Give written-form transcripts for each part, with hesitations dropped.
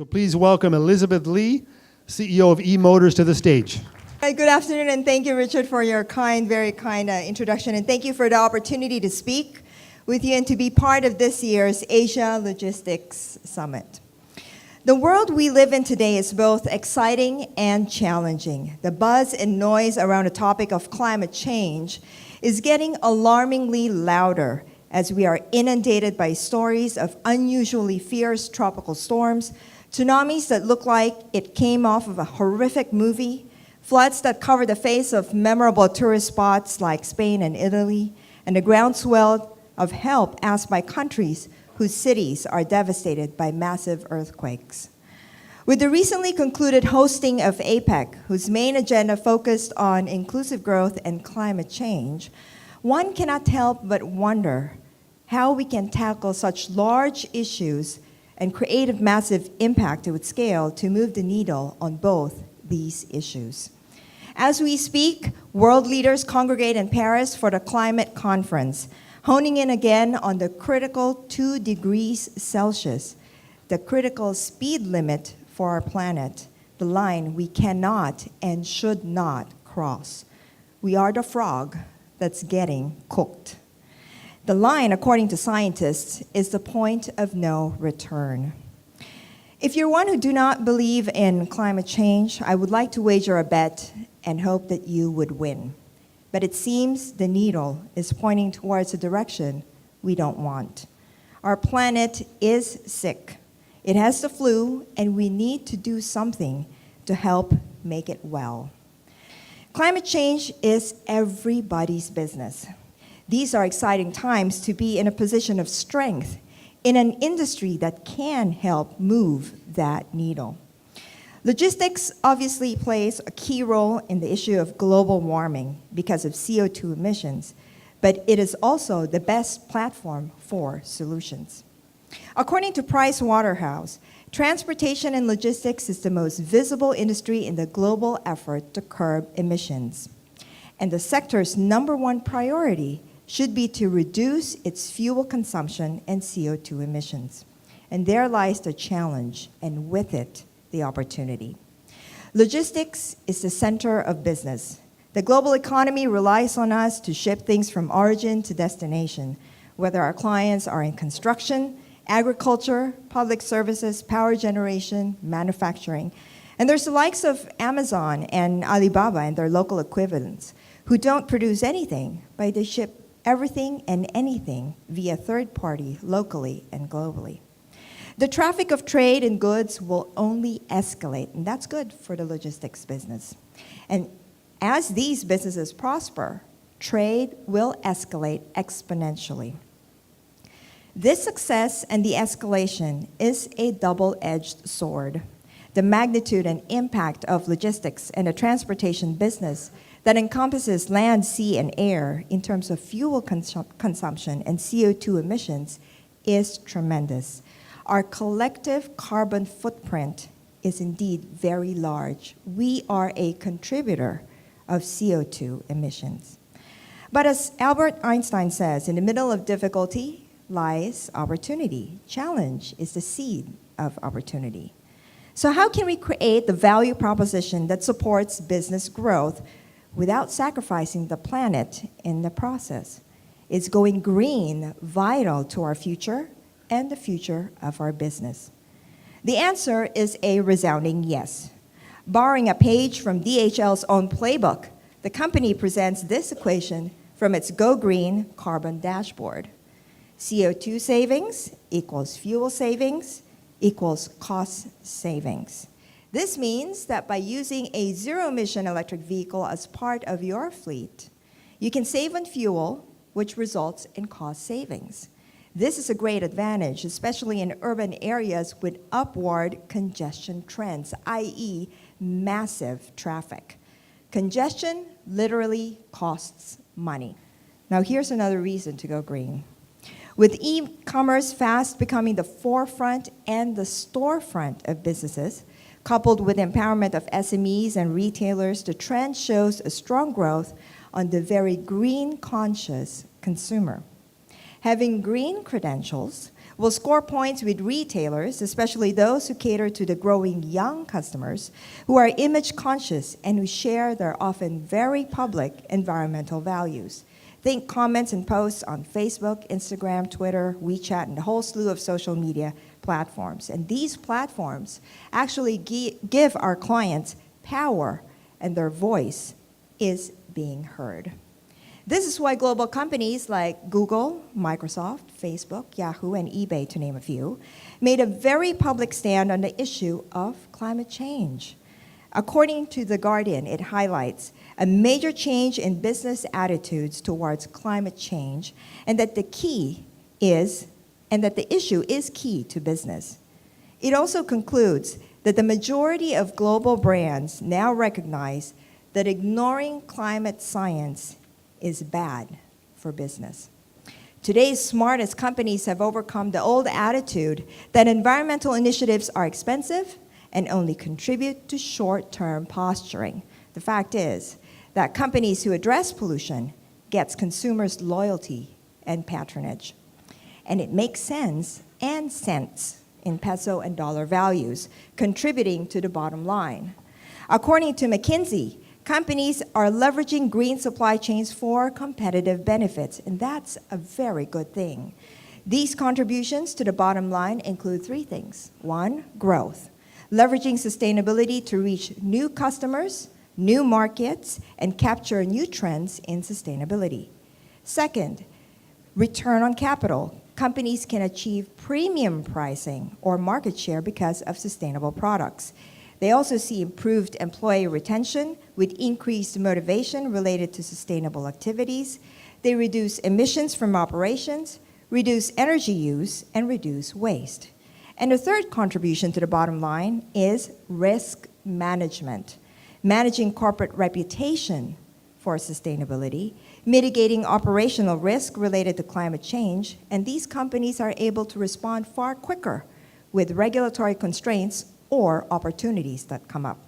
So please welcome Elizabeth Lee, CEO of eMotors, to the stage. Hi, good afternoon, and thank you, Richard, for your very kind introduction. And thank you for the opportunity to speak with you and to be part of this year's Asia Logistics Summit. The world we live in today is both exciting and challenging. The buzz and noise around the topic of climate change is getting alarmingly louder as we are inundated by stories of unusually fierce tropical storms, tsunamis that look like it came off of a horrific movie, floods that cover the face of memorable tourist spots like Spain and Italy, and the groundswell of help asked by countries whose cities are devastated by massive earthquakes. With the recently concluded hosting of APEC, whose main agenda focused on inclusive growth and climate change, one cannot help but wonder how we can tackle such large issues and create a massive impact to its scale to move the needle on both these issues. As we speak, world leaders congregate in Paris for the climate conference, honing in again on the critical 2 degrees Celsius, the critical speed limit for our planet, the line we cannot and should not cross. We are the frog that's getting cooked. The line, according to scientists, is the point of no return. If you're one who do not believe in climate change, I would like to wager a bet and hope that you would win. But it seems the needle is pointing towards a direction we don't want. Our planet is sick. It has the flu, and we need to do something to help make it well. Climate change is everybody's business. These are exciting times to be in a position of strength in an industry that can help move that needle. Logistics obviously plays a key role in the issue of global warming because of CO2 emissions, but it is also the best platform for solutions. According to Price Waterhouse, transportation and logistics is the most visible industry in the global effort to curb emissions. And the sector's #1 priority should be to reduce its fuel consumption and CO2 emissions. And there lies the challenge, and with it, the opportunity. Logistics is the center of business. The global economy relies on us to ship things from origin to destination, whether our clients are in construction, agriculture, public services, power generation, manufacturing. And there's the likes of Amazon and Alibaba and their local equivalents, who don't produce anything, but they ship everything and anything via third party, locally and globally. The traffic of trade and goods will only escalate, and that's good for the logistics business. And as these businesses prosper, trade will escalate exponentially. This success and the escalation is a double-edged sword. The magnitude and impact of logistics and the transportation business that encompasses land, sea, and air in terms of fuel consumption and CO2 emissions is tremendous. Our collective carbon footprint is indeed very large. We are a contributor of CO2 emissions. But as Albert Einstein says, in the middle of difficulty lies opportunity. Challenge is the seed of opportunity. So how can we create the value proposition that supports business growth without sacrificing the planet in the process? Is going green vital to our future and the future of our business? The answer is a resounding yes. Borrowing a page from DHL's own playbook, the company presents this equation from its Go Green carbon dashboard. CO2 savings equals fuel savings equals cost savings. This means that by using a zero-emission electric vehicle as part of your fleet, you can save on fuel, which results in cost savings. This is a great advantage, especially in urban areas with upward congestion trends, i.e. massive traffic. Congestion literally costs money. Now here's another reason to go green. With e-commerce fast becoming the forefront and the storefront of businesses, coupled with empowerment of SMEs and retailers, the trend shows a strong growth on the very green-conscious consumer. Having green credentials will score points with retailers, especially those who cater to the growing young customers who are image conscious and who share their often very public environmental values. Think comments and posts on Facebook, Instagram, Twitter, WeChat, and a whole slew of social media platforms. And these platforms actually give our clients power, and their voice is being heard. This is why global companies like Google, Microsoft, Facebook, Yahoo, and eBay, to name a few, made a very public stand on the issue of climate change. According to The Guardian, it highlights a major change in business attitudes towards climate change, and that the issue is key to business. It also concludes that the majority of global brands now recognize that ignoring climate science is bad for business. Today's smartest companies have overcome the old attitude that environmental initiatives are expensive and only contribute to short-term posturing. The fact is that companies who address pollution gets consumers' loyalty and patronage. And it makes sense and cents in peso and dollar values, contributing to the bottom line. According to McKinsey, companies are leveraging green supply chains for competitive benefits, and that's a very good thing. These contributions to the bottom line include three things. One, growth, leveraging sustainability to reach new customers, new markets, and capture new trends in sustainability. Second, return on capital. Companies can achieve premium pricing or market share because of sustainable products. They also see improved employee retention with increased motivation related to sustainable activities. They reduce emissions from operations, reduce energy use, and reduce waste. And the third contribution to the bottom line is risk management, managing corporate reputation for sustainability, mitigating operational risk related to climate change, and these companies are able to respond far quicker with regulatory constraints or opportunities that come up.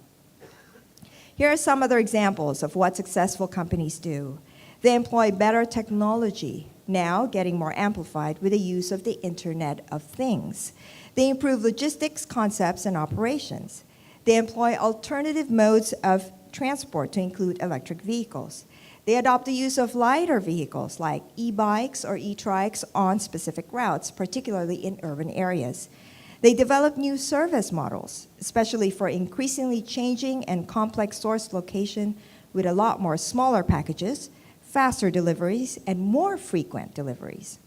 Here are some other examples of what successful companies do. They employ better technology, now getting more amplified with the use of the Internet of Things. They improve logistics concepts and operations. They employ alternative modes of transport to include electric vehicles. They adopt the use of lighter vehicles like e-bikes or e-trikes on specific routes, particularly in urban areas. They develop new service models, especially for increasingly changing and complex source location with a lot more smaller packages, faster deliveries, and more frequent deliveries.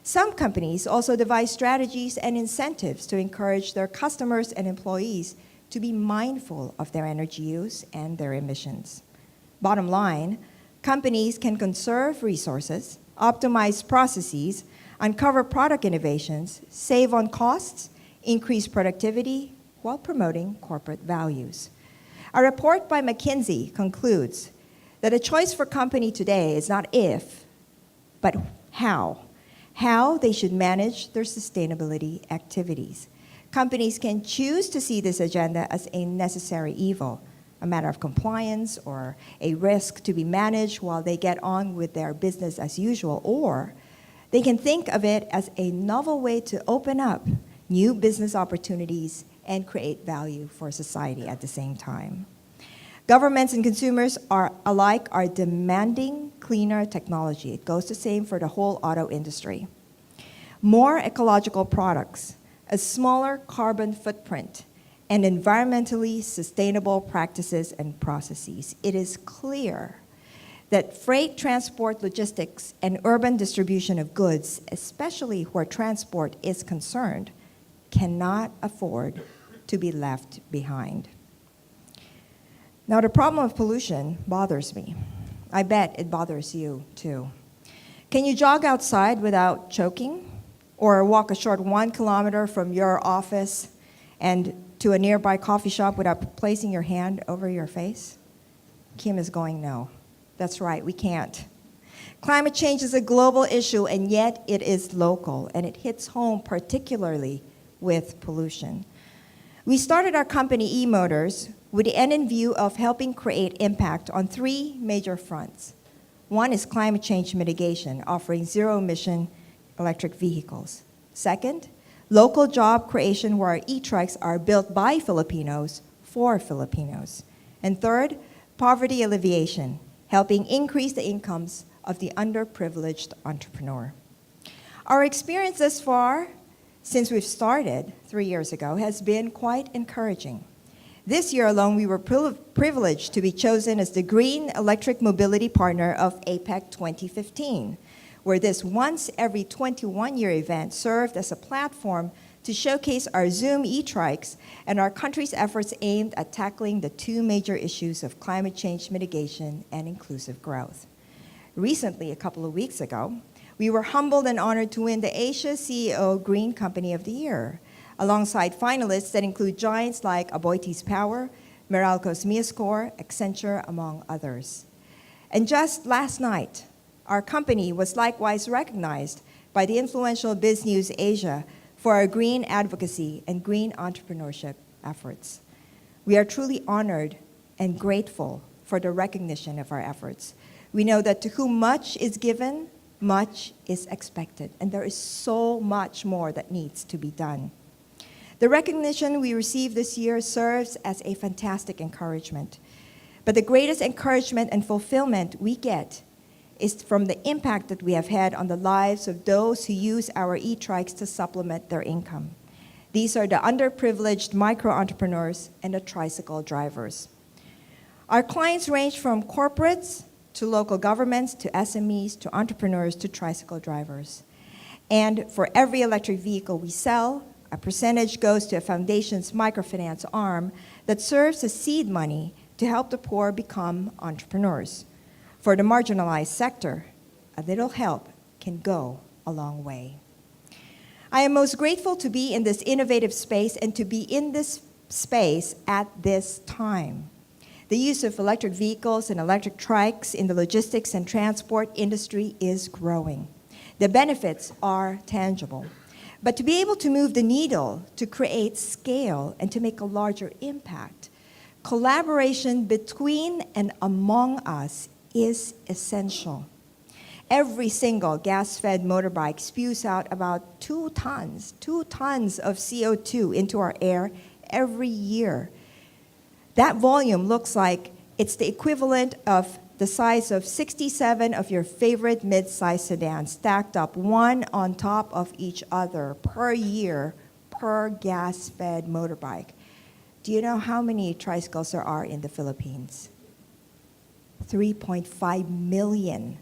Some companies also devise strategies and incentives to encourage their customers and employees to be mindful of their energy use and their emissions. Bottom line, companies can conserve resources, optimize processes, uncover product innovations, save on costs, increase productivity while promoting corporate values. A report by McKinsey concludes that a choice for company today is not if, but how they should manage their sustainability activities. Companies can choose to see this agenda as a necessary evil, a matter of compliance or a risk to be managed while they get on with their business as usual, or they can think of it as a novel way to open up new business opportunities and create value for society at the same time. Governments and consumers are demanding cleaner technology. It goes the same for the whole auto industry. More ecological products, a smaller carbon footprint, and environmentally sustainable practices and processes. It is clear that freight transport logistics and urban distribution of goods, especially where transport is concerned, cannot afford to be left behind. Now, the problem of pollution bothers me. I bet it bothers you too. Can you jog outside without choking? Or walk a short 1 kilometer from your office and to a nearby coffee shop without placing your hand over your face? Kim is going, no. That's right, we can't. Climate change is a global issue, and yet it is local, and it hits home particularly with pollution. We started our company, eMotors, with the end in view of helping create impact on 3 major fronts. One is climate change mitigation, offering zero-emission electric vehicles. Second, local job creation where our e-trikes are built by Filipinos for Filipinos. And third, poverty alleviation, helping increase the incomes of the underprivileged entrepreneur. Our experience thus far, since we've started 3 years ago, has been quite encouraging. This year alone, we were privileged to be chosen as the Green Electric Mobility Partner of APEC 2015, where this once every 21-year event served as a platform to showcase our Zoom e-trikes and our country's efforts aimed at tackling the two major issues of climate change mitigation and inclusive growth. Recently, a couple of weeks ago, we were humbled and honored to win the Asia CEO Green Company of the Year, alongside finalists that include giants like Aboitiz Power, Meralco's Miascore, Accenture, among others. And just last night, our company was likewise recognized by the influential BizNews Asia for our green advocacy and green entrepreneurship efforts. We are truly honored and grateful for the recognition of our efforts. We know that to whom much is given, much is expected, and there is so much more that needs to be done. The recognition we received this year serves as a fantastic encouragement. But the greatest encouragement and fulfillment we get is from the impact that we have had on the lives of those who use our e-trikes to supplement their income. These are the underprivileged micro-entrepreneurs and the tricycle drivers. Our clients range from corporates to local governments, to SMEs, to entrepreneurs, to tricycle drivers. And for every electric vehicle we sell, a percentage goes to a foundation's microfinance arm that serves as seed money to help the poor become entrepreneurs. For the marginalized sector, a little help can go a long way. I am most grateful to be in this innovative space and to be in this space at this time. The use of electric vehicles and electric trikes in the logistics and transport industry is growing. The benefits are tangible. But to be able to move the needle, to create scale, and to make a larger impact, collaboration between and among us is essential. Every single gas-fed motorbike spews out about 2 tons of CO2 into our air every year. That volume looks like it's the equivalent of the size of 67 of your favorite mid-size sedans stacked up one on top of each other per year per gas-fed motorbike. Do you know how many tricycles there are in the Philippines? 3.5 million.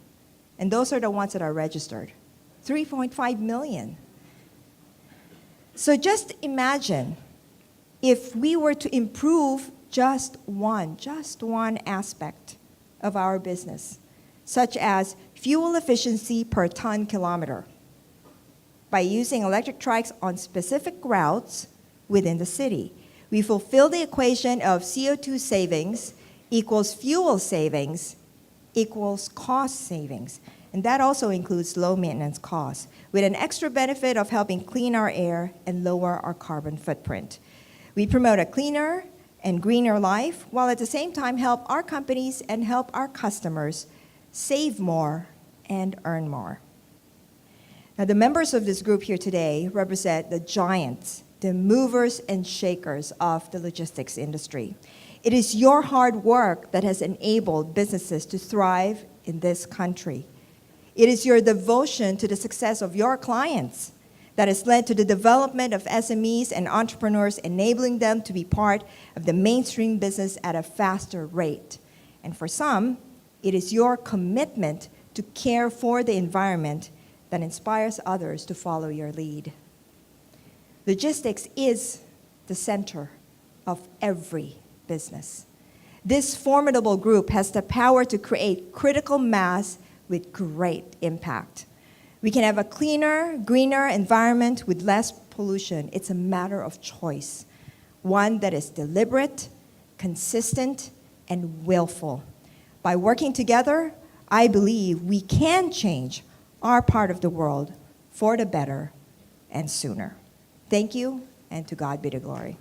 And those are the ones that are registered. 3.5 million. So just imagine if we were to improve just one aspect of our business, such as fuel efficiency per ton kilometer, by using electric trikes on specific routes within the city. We fulfill the equation of CO2 savings equals fuel savings equals cost savings. And that also includes low maintenance costs, with an extra benefit of helping clean our air and lower our carbon footprint. We promote a cleaner and greener life, while at the same time help our companies and help our customers save more and earn more. Now, the members of this group here today represent the giants, the movers and shakers of the logistics industry. It is your hard work that has enabled businesses to thrive in this country. It is your devotion to the success of your clients that has led to the development of SMEs and entrepreneurs, enabling them to be part of the mainstream business at a faster rate. And for some, it is your commitment to care for the environment that inspires others to follow your lead. Logistics is the center of every business. This formidable group has the power to create critical mass with great impact. We can have a cleaner, greener environment with less pollution. It's a matter of choice, one that is deliberate, consistent, and willful. By working together, I believe we can change our part of the world for the better and sooner. Thank you, and to God be the glory.